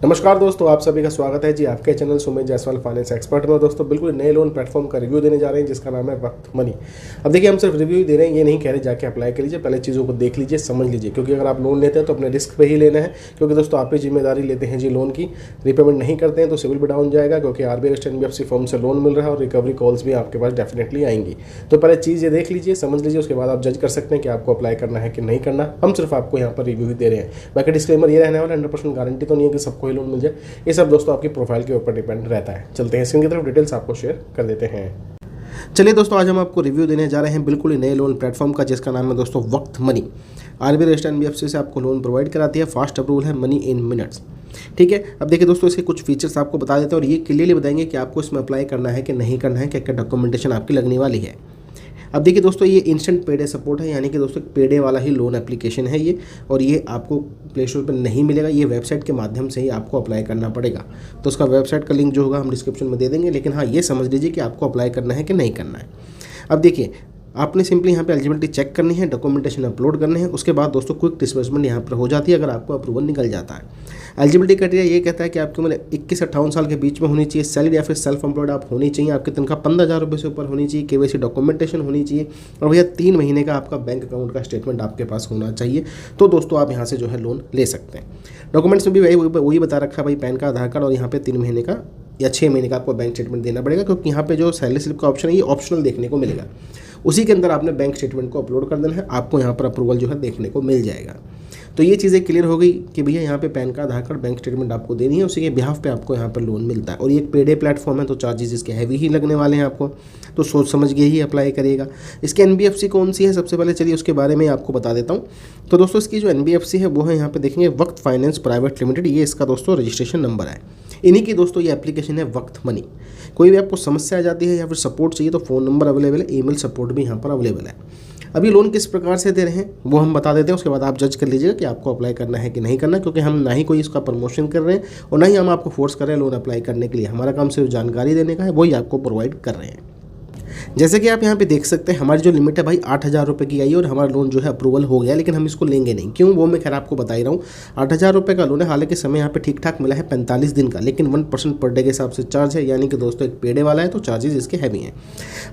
नमस्कार दोस्तों, आप सभी का स्वागत है जी आपके channel Sumit Jaiswal finance expert में। दोस्तों बिल्कुल नए लोन प्लेटफॉर्म का रिव्यू देने जा रहे हैं जिसका नाम है वक्त मनी। अब देखिए, हम सिर्फ रिव्यू ही दे रहे हैं, ये नहीं कह रहे जाके अप्लाई कर लीजिए, पहले चीज़ों को देख लीजिए, समझ लीजिए, क्योंकि अगर आप लोन लेते हैं तो अपने रिस्क पे ही लेना है। क्योंकि दोस्तों आप ही जिम्मेदारी लेते हैं जी लोन की, रिपेमेंट नहीं करते हैं तो सिविल भी डाउन जाएगा, क्योंकि आरबीआई एनबीएफसी फर्म से लोन मिल रहा है और रिकवरी कॉल्स भी आपके पास डेफिनेटली आएंगी। तो पहले चीज़ ये देख लीजिए, समझ लीजिए, उसके बाद आप जज कर सकते हैं कि आपको अप्लाई करना है कि नहीं करना। हम सिर्फ आपको यहाँ पर रिव्यू ही दे रहे हैं, बाकी डिस्क्लेमर ये रहने वाला 100% गारंटी तो नहीं है कि सबको ही लोन मिल जाए। ये सब दोस्तों आपकी प्रोफाइल के ऊपर डिपेंड रहता है। चलते हैं स्क्रीन की तरफ, डिटेल्स आपको शेयर कर देते हैं। चलिए दोस्तों, आज हम आपको रिव्यू देने जा रहे हैं बिल्कुल ही नए लोन प्लेटफॉर्म का जिसका नाम है दोस्तों वक्त मनी। आरबीआई एनबीएफसी से आपको लोन प्रोवाइड कराती है, फास्ट अप्रूवल है, मनी इन मिनट्स। ठीक है, अब देखिए दोस्तों, इसके कुछ फीचर्स आपको बता देते हैं और ये क्लियरली बताएंगे कि आपको इसमें अप्लाई करना है कि नहीं करना है, क्या क्या डॉक्यूमेंटेशन आपकी लगने वाली है। अब देखिए दोस्तों, ये इंस्टेंट पेडे सपोर्ट है, यानी कि दोस्तों पेडे वाला ही लोन एप्लीकेशन है ये, और ये आपको प्ले स्टोर पर नहीं मिलेगा, ये वेबसाइट के माध्यम से ही आपको अप्लाई करना पड़ेगा। तो उसका वेबसाइट का लिंक जो होगा हम डिस्क्रिप्शन में दे देंगे, लेकिन हाँ ये समझ लीजिए कि आपको अप्लाई करना है कि नहीं करना है। अब देखिए, आपने सिंपली यहाँ पे एलिजिबिलिटी चेक करनी है, डॉक्यूमेंटेशन अपलोड करने हैं, उसके बाद दोस्तों क्विक डिस्बर्समेंट यहाँ पर हो जाती है अगर आपको अप्रूवल निकल जाता है। एलिजिबिलिटी क्राइटेरिया ये कहता है कि आपकी उम्र 21 से 58 साल के बीच में होनी चाहिए, सैलरी या फिर सेल्फ एम्प्लॉयड आप होनी चाहिए, आपकी तनख्वाह 15,000 रुपये से ऊपर होनी चाहिए, केवाईसी डॉक्यूमेंटेशन होनी चाहिए, और भैया 3 महीने का आपका बैंक अकाउंट का स्टेटमेंट आपके पास होना चाहिए। तो दोस्तों आप यहाँ से जो है लोन ले सकते हैं। डॉक्यूमेंट्स में भी वही बता रखा है भाई, पैन का, आधार कार्ड, और यहाँ पे 3 महीने का या 6 महीने का आपको बैंक स्टेटमेंट देना पड़ेगा, क्योंकि यहाँ पे जो सैलरी स्लिप का ऑप्शन है ये ऑप्शनल देखने को मिलेगा। उसी के अंदर आपने बैंक स्टेटमेंट को अपलोड कर देना है, आपको यहाँ पर अप्रूवल जो है देखने को मिल जाएगा। तो ये चीज़ें क्लियर हो गई कि भैया यहाँ पे पैन कार्ड, आधार कार्ड, बैंक स्टेटमेंट आपको देनी है, उसी के बिहाफ पे आपको यहाँ पर लोन मिलता है। और ये एक पेडे प्लेटफॉर्म है तो चार्जेस इसके हैवी ही लगने वाले हैं आपको, तो सोच समझ के ही अप्लाई करिएगा। इसकी एनबीएफसी कौन सी है, सबसे पहले चलिए उसके बारे में आपको बता देता हूँ। तो दोस्तों इसकी जो एनबीएफसी है वो है, यहाँ पे देखेंगे वक्त फाइनेंस प्राइवेट लिमिटेड, ये इसका दोस्तों रजिस्ट्रेशन नंबर है। इन्हीं की दोस्तों ये एप्लीकेशन है वक्त मनी। कोई भी आपको समस्या आ जाती है या फिर सपोर्ट चाहिए तो फ़ोन नंबर अवेलेबल है, ईमेल सपोर्ट भी यहाँ पर अवेलेबल है। अभी लोन किस प्रकार से दे रहे हैं वो हम बता देते हैं, उसके बाद आप जज कर लीजिएगा कि आपको अप्लाई करना है कि नहीं करना, क्योंकि हम ना ही कोई इसका प्रमोशन कर रहे हैं और ना ही हम आपको फोर्स कर रहे हैं लोन अप्लाई करने के लिए। हमारा काम सिर्फ जानकारी देने का है, वही आपको प्रोवाइड कर रहे हैं। जैसे कि आप यहाँ पे देख सकते हैं, हमारी जो लिमिट है भाई 8,000 रुपये की आई है और हमारा लोन जो है अप्रूवल हो गया, लेकिन हम इसको लेंगे नहीं। क्यों, वो मैं खैर आपको बता ही रहा हूँ। 8,000 रुपये का लोन है, हालांकि समय यहाँ पे ठीक ठाक मिला है 45 दिन का, लेकिन 1% पर डे के हिसाब से चार्ज है, यानी कि दोस्तों एक पेडे वाला है तो चार्जेस इसके हैवी हैं।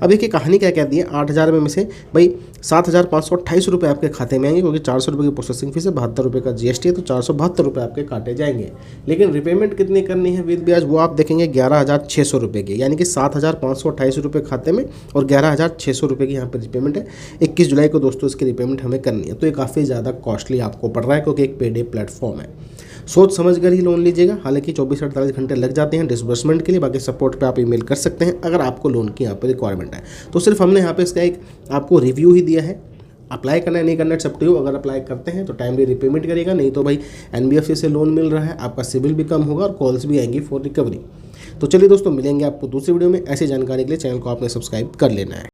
अब देखिए कहानी क्या कहती है, 8,000 में से भाई 7,528 रुपये आपके खाते में आएंगे, क्योंकि 400 रुपये की प्रोसेसिंग फीस है, 72 रुपये का GST है, तो 472 रुपये आपके काटे जाएंगे। लेकिन रिपेमेंट कितनी करनी है विद ब्याज, वो आप देखेंगे 11,600 रुपये की, यानी कि 7,528 रुपये खाते में और 11,600 रुपये की यहाँ पर रिपेमेंट है। 21 जुलाई को दोस्तों इसकी रिपेमेंट हमें करनी है, तो ये काफ़ी ज़्यादा कॉस्टली आपको पड़ रहा है, क्योंकि एक पेडे प्लेटफॉर्म है। सोच समझ कर ही लोन लीजिएगा। हालांकि 24 से 48 घंटे लग जाते हैं डिसबर्समेंट के लिए, बाकी सपोर्ट पे आप ईमेल कर सकते हैं अगर आपको लोन की यहाँ पर रिक्वायरमेंट है। तो सिर्फ हमने यहाँ पे इसका एक आपको रिव्यू ही दिया है। अप्लाई करना है नहीं करना सब टू, अगर अप्लाई करते हैं तो टाइमली रिपेमेंट करिएगा, नहीं तो भाई एनबीएफसी से लोन मिल रहा है, आपका सिविल भी कम होगा और कॉल्स भी आएंगी फॉर रिकवरी। तो चलिए दोस्तों, मिलेंगे आपको दूसरी वीडियो में। ऐसी जानकारी के लिए चैनल को आपने सब्सक्राइब कर लेना है।